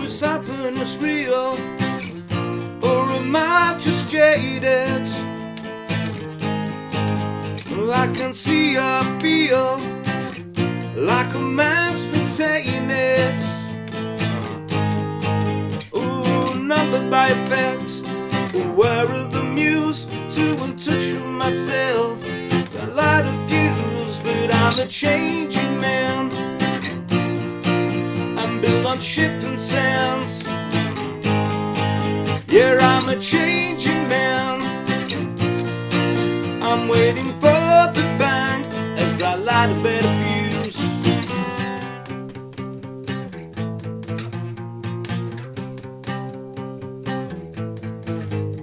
Oh, is happiness real, or am I just jaded? I can see or feel like a man's maintain it. Oh, numbered by effects, aware of the muse, too in touch with myself. I light a fuse, but I'm a changing man. I'm built on shifting sands. Yeah, I'm a changing man. I'm waiting for the bang as I light a better fuse.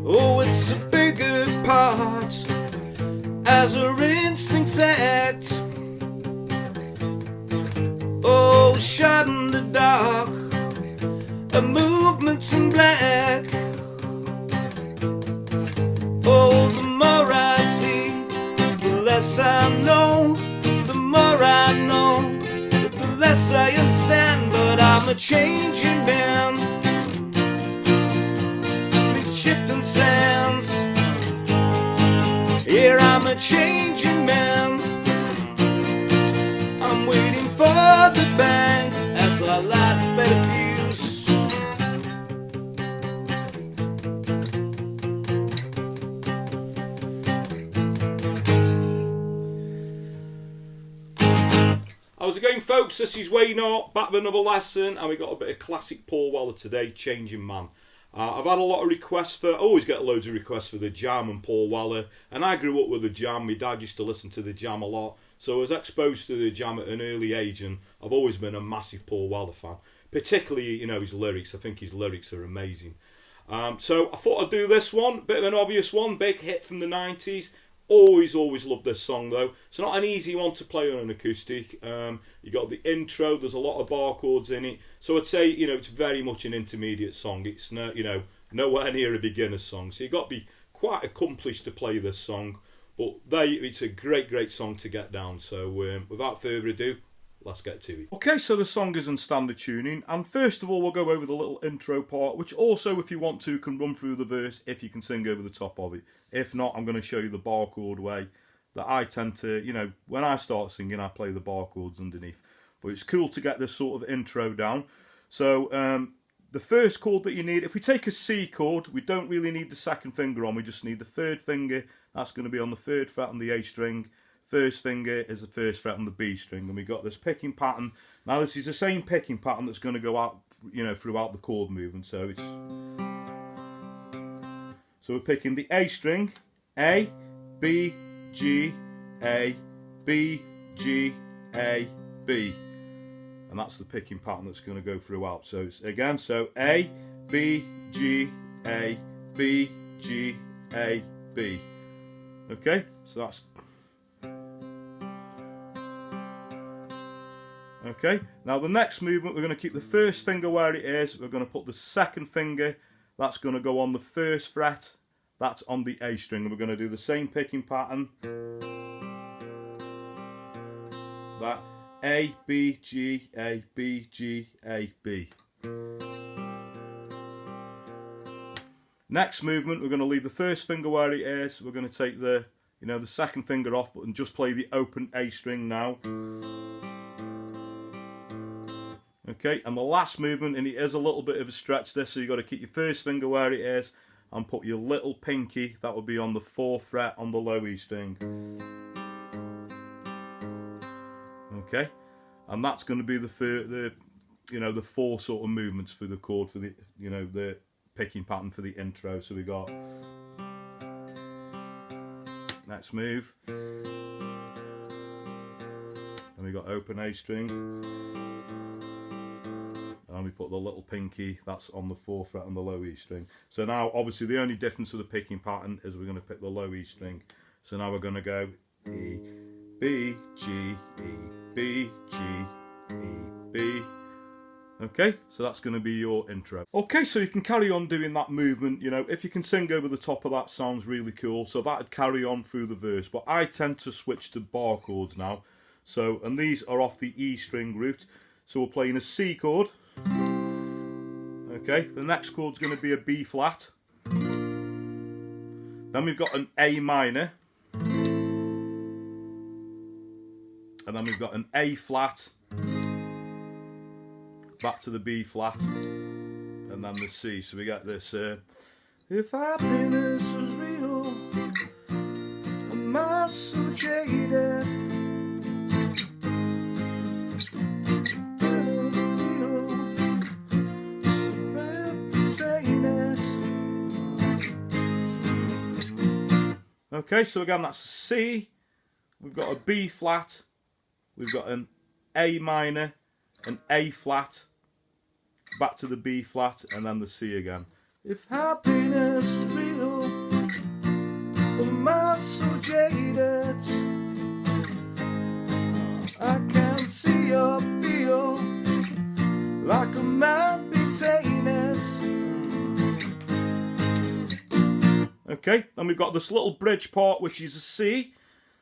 Oh, it's a bigger part as our instincts act. Oh, shot in the dark, a movement's in black. Oh, the more I see, the less I know. The more I know, the less I understand. But I'm a changing man, with shifting sands. Here I'm a changing man. I'm waiting for the bang as I light a better fuse. How's it going, folks? This is Wayno, back with another lesson, and we got a bit of classic Paul Weller today, Changing Man. I've had a lot of requests for, I always get loads of requests for the Jam and Paul Weller, and I grew up with the Jam. My dad used to listen to the Jam a lot, so I was exposed to the Jam at an early age, and I've always been a massive Paul Weller fan. Particularly, you know, his lyrics. I think his lyrics are amazing. So I thought I'd do this one, bit of an obvious one, big hit from the 90s. Always loved this song though. It's not an easy one to play on an acoustic. You got the intro, there's a lot of bar chords in it. So I'd say, you know, it's very much an intermediate song. It's no, you know, nowhere near a beginner's song. So you've got to be quite accomplished to play this song. But it's a great song to get down. So without further ado, let's get to it. Okay, so the song is in standard tuning, and first of all we'll go over the little intro part, which also, if you want to, can run through the verse if you can sing over the top of it. If not, I'm going to show you the bar chord way that I tend to, you know, when I start singing I play the bar chords underneath. But it's cool to get this sort of intro down. So the first chord that you need, if we take a C chord, we don't really need the second finger on, we just need the third finger. That's going to be on the 3rd fret on the A string. First finger is the 1st fret on the B string, and we got this picking pattern. Now this is the same picking pattern that's going to go out, you know, throughout the chord movement. So we're picking the A string, A, B, G, A, B, G, A, B, and that's the picking pattern that's going to go throughout. So it's, again, so A, B, G, A, B, G, A, B. Okay, so that's. Okay, now the next movement, we're going to keep the first finger where it is. We're going to put the second finger, that's going to go on the 1st fret, that's on the A string, and we're going to do the same picking pattern. That A, B, G, A, B, G, A, B. Next movement, we're going to leave the first finger where it is. We're going to take the, you know, the second finger off, and just play the open A string now. Okay, and the last movement, and it is a little bit of a stretch this, so you've got to keep your first finger where it is and put your little pinky, that will be on the 4th fret on the low E string. Okay, and that's going to be the you know, the 4 sort of movements for the chord, for the, you know, the picking pattern for the intro. So we got, next move, and we got open A string. And we put the little pinky, that's on the 4th fret on the low E string. So now, obviously, the only difference with the picking pattern is we're going to pick the low E string. So now we're going to go E, B, G, E, B, G, E, B. Okay, so that's going to be your intro. Okay, so you can carry on doing that movement, you know, if you can sing over the top of that, sounds really cool. So that'd carry on through the verse. But I tend to switch to bar chords now. So, and these are off the E string root. So we're playing a C chord. Okay, the next chord's going to be a B flat. Then we've got an A minor. And then we've got an A flat. Back to the B flat. And then the C. So we get this. If happiness was real, am I so jaded? Okay, so again that's a C, we've got a B flat, we've got an A minor, an A flat, back to the B flat, and then the C again. If happiness is real, am I so jaded? I can't see or feel like a man be tainted. Okay, then we've got this little bridge part, which is a C,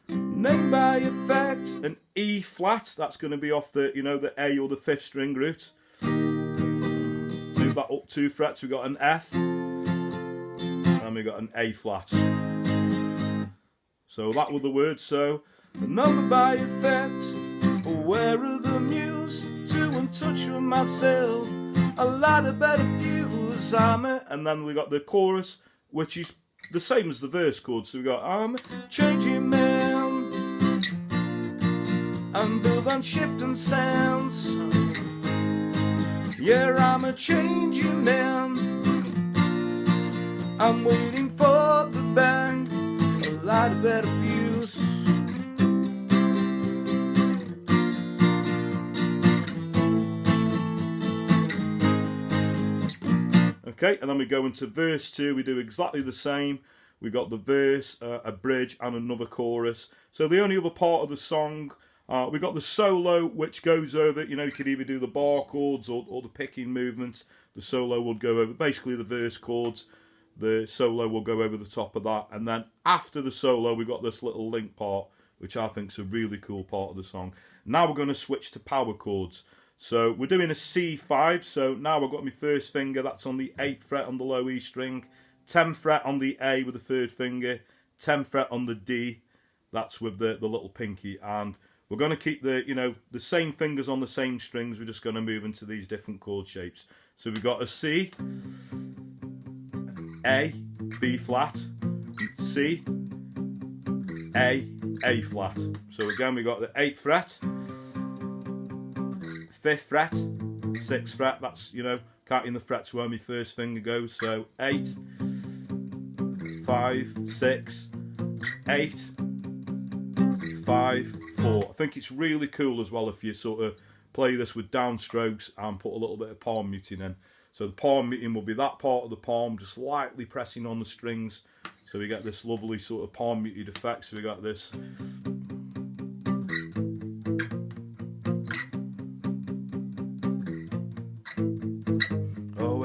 named by effect, an E flat. That's going to be off the, the A or the 5th string root. Move that up 2 frets. We've got an F, and we've got an A flat. So that were the words. So the number by effect, aware of the muse, too in touch with myself. A lot of better views, and then we got the chorus, which is the same as the verse chord. So we got I'm a changing man, and build on shifting sounds. Yeah, I'm a changing man, I'm waiting for the bang, a lot of better views. Okay, and then we go into verse 2, we do exactly the same. We got the verse, a bridge, and another chorus. So the only other part of the song, we got the solo, which goes over, you could either do the bar chords or the picking movements. The solo will go over basically the verse chords. The solo will go over the top of that. And then after the solo, we got this little link part, which I think is a really cool part of the song. Now we're going to switch to power chords. So we're doing a C5, so now I've got my first finger, that's on the 8th fret on the low E string, 10th fret on the A with the 3rd finger, 10th fret on the D, that's with the little pinky, and we're going to keep the same fingers on the same strings, we're just going to move into these different chord shapes. So we've got a C, A, B flat, C, A flat. So again we got the 8th fret, 5th fret, 6th fret, that's, counting the frets where my first finger goes, so 8, 5, 6, 8, 5, 4. I think it's really cool as well if you sort of play this with downstrokes and put a little bit of palm muting in. So the palm muting will be that part of the palm just lightly pressing on the strings, so we get this lovely sort of palm muted effect. So we got this.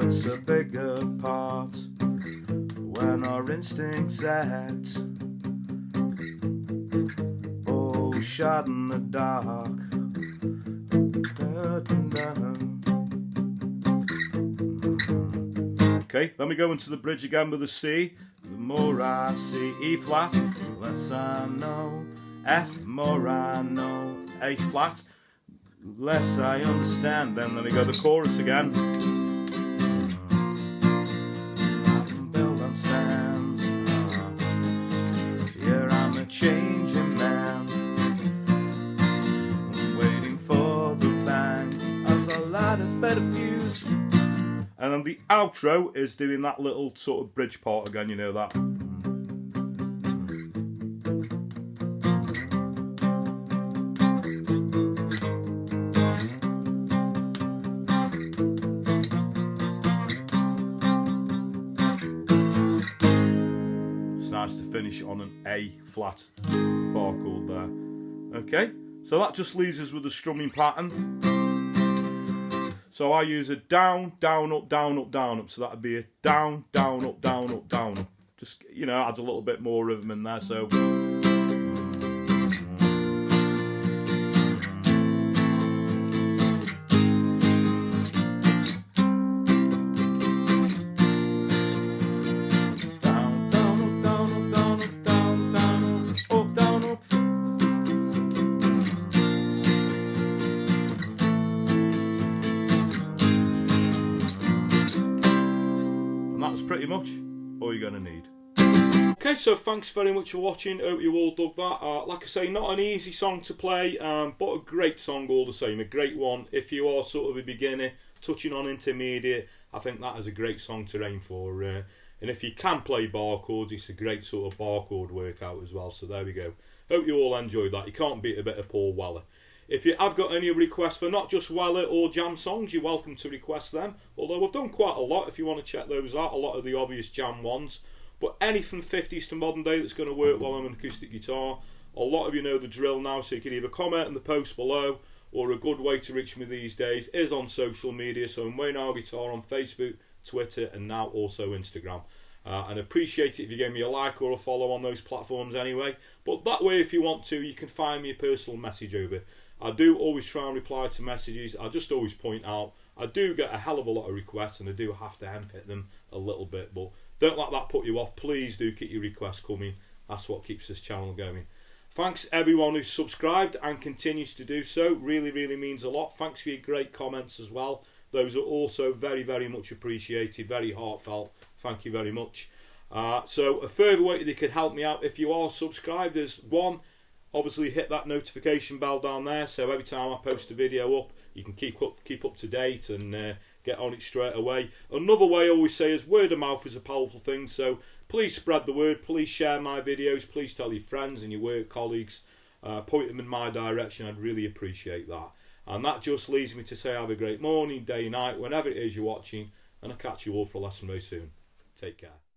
It's a bigger part when our instincts act. Oh, shot in the dark. Okay, then we go into the bridge again with a C. The more I see, E flat, the less I know. F, more I know. A flat, less I understand. Then we go the chorus again. Changing man, I'm waiting for the bang, has a lot of better views. And then the outro is doing that little sort of bridge part again, that. Nice to finish on an A flat bar chord there. Okay, so that just leaves us with the strumming pattern. So I use a down, down, up, down, up, down, up. So that would be a down, down, up, down, up, down, up. Just, adds a little bit more rhythm in there. So. pretty much all you're going to need. Okay, so thanks very much for watching. Hope you all dug that. Like I say, not an easy song to play, but a great song all the same. A great one. If you are sort of a beginner, touching on intermediate, I think that is a great song to aim for. And if you can play bar chords, it's a great sort of bar chord workout as well. So there we go. Hope you all enjoyed that. You can't beat a bit of Paul Weller. If you have got any requests for not just Weller or jam songs, you're welcome to request them. Although we've done quite a lot if you want to check those out. A lot of the obvious jam ones. But anything 50s to modern day that's going to work while I'm an acoustic guitar. A lot of you know the drill now, so you can either comment in the post below, or a good way to reach me these days is on social media. So I'm Wayne Our Guitar on Facebook, Twitter, and now also Instagram. And appreciate it if you give me a like or a follow on those platforms anyway. But that way, if you want to, you can find me a personal message over. I do always try and reply to messages. I just always point out I do get a hell of a lot of requests, and I do have to handpick them a little bit, but don't let that put you off. Please do keep your requests coming. That's what keeps this channel going. Thanks everyone who's subscribed and continues to do so. Really, really means a lot. Thanks for your great comments as well. Those are also very, very much appreciated. Very heartfelt. Thank you very much. So a further way that you could help me out if you are subscribed is, one, obviously hit that notification bell down there, so every time I post a video up, you can keep up to date and get on it straight away. Another way I always say is word of mouth is a powerful thing, so please spread the word, please share my videos, please tell your friends and your work colleagues, point them in my direction. I'd really appreciate that. And that just leaves me to say have a great morning, day, night, whenever it is you're watching, and I'll catch you all for a lesson very soon. Take care.